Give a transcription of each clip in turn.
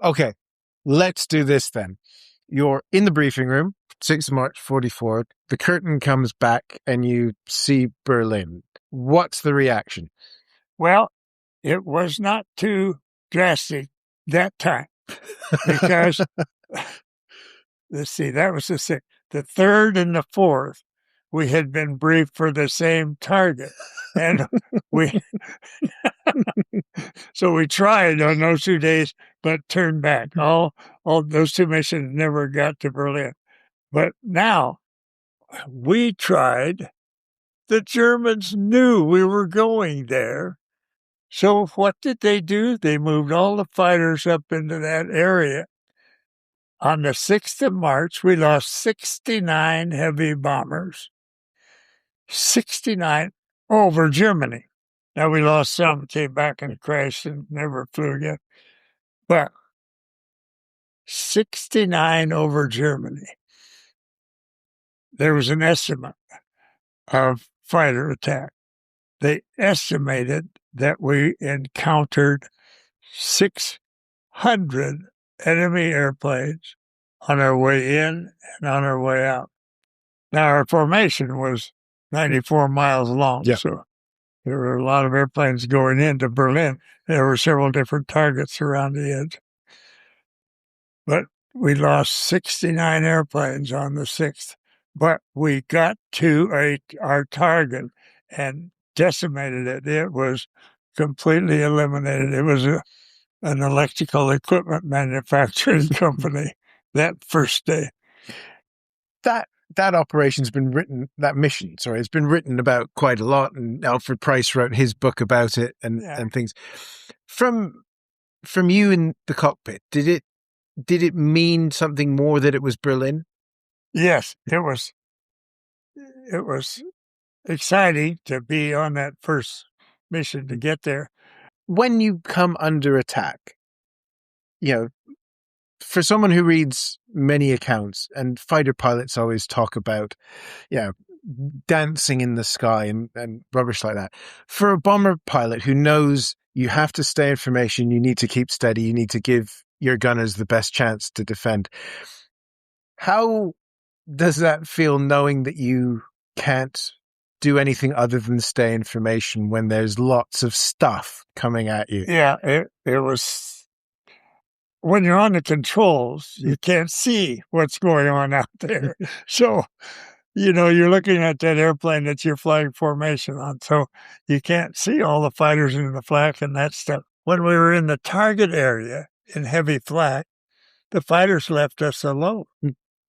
Okay, let's do this then. You're in the briefing room, 6th March 44. The curtain comes back and you see Berlin. What's the reaction? Well, it was not too drastic that time because, let's see, that was the 6th. The 3rd and the 4th, we had been briefed for the same target. And so we tried on those 2 days, but turned back. All those 2 missions never got to Berlin. But now we tried. The Germans knew we were going there. So what did they do? They moved all the fighters up into that area. On the 6th of March, we lost 69 heavy bombers. 69 over Germany. Now, we lost some, came back and crashed and never flew again. But 69 over Germany. There was an estimate of fighter attack. They estimated that we encountered 600 enemy airplanes on our way in and on our way out. Now, our formation was 94 miles long, so there were a lot of airplanes going into Berlin. There were several different targets around the edge. But we lost 69 airplanes on the 6th. But we got to our target and decimated it. It was completely eliminated. It was an electrical equipment manufacturing company that first day. That operation's been written, that mission, sorry, it's been written about quite a lot, and Alfred Price wrote his book about it and things. From you in the cockpit, did it mean something more that it was Berlin? Yes, it was exciting to be on that first mission to get there. When you come under attack, for someone who reads many accounts, and fighter pilots always talk about, dancing in the sky and rubbish like that. For a bomber pilot who knows you have to stay in formation, you need to keep steady, you need to give your gunners the best chance to defend. How does that feel, knowing that you can't do anything other than stay in formation when there's lots of stuff coming at you? Yeah, it was... When you're on the controls, you can't see what's going on out there. So, you're looking at that airplane that you're flying formation on. So you can't see all the fighters in the flak and that stuff. When we were in the target area in heavy flak, the fighters left us alone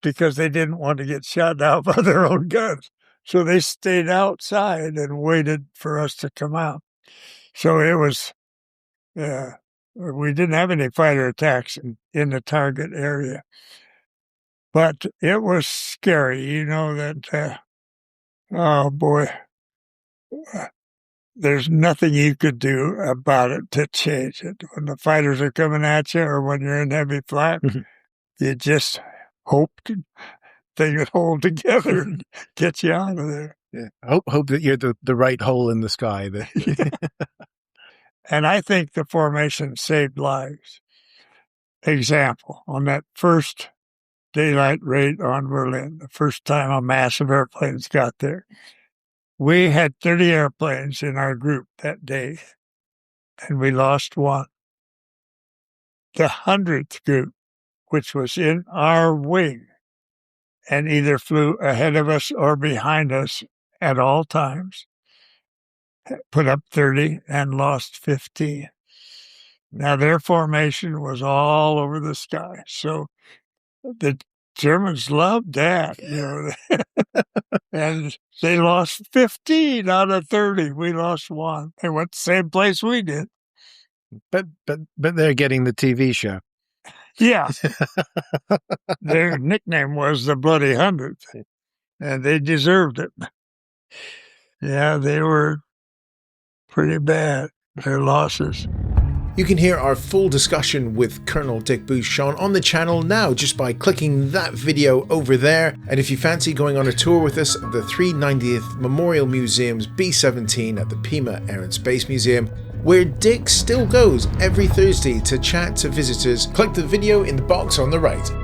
because they didn't want to get shot down by their own guns. So they stayed outside and waited for us to come out. So it was... we didn't have any fighter attacks in the target area. But it was scary, that, oh boy, there's nothing you could do about it to change it. When the fighters are coming at you or when you're in heavy flak, you just hoped they could hold together and get you out of there. Yeah. Hope that you're the right hole in the sky. And I think the formation saved lives. Example, on that first daylight raid on Berlin, the first time a mass of airplanes got there, we had 30 airplanes in our group that day, and we lost one. The 100th group, which was in our wing, and either flew ahead of us or behind us at all times, put up 30 and lost 15. Now, their formation was all over the sky. So the Germans loved that, and they lost 15 out of 30. We lost one. They went the same place we did. But they're getting the TV show. Yeah. Their nickname was the Bloody Hundred, and they deserved it. Yeah, they were pretty bad, their losses. You can hear our full discussion with Colonel Dick Bushong on the channel now just by clicking that video over there. And if you fancy going on a tour with us of the 390th Memorial Museum's B-17 at the Pima Air and Space Museum, where Dick still goes every Thursday to chat to visitors. Click the video in the box on the right.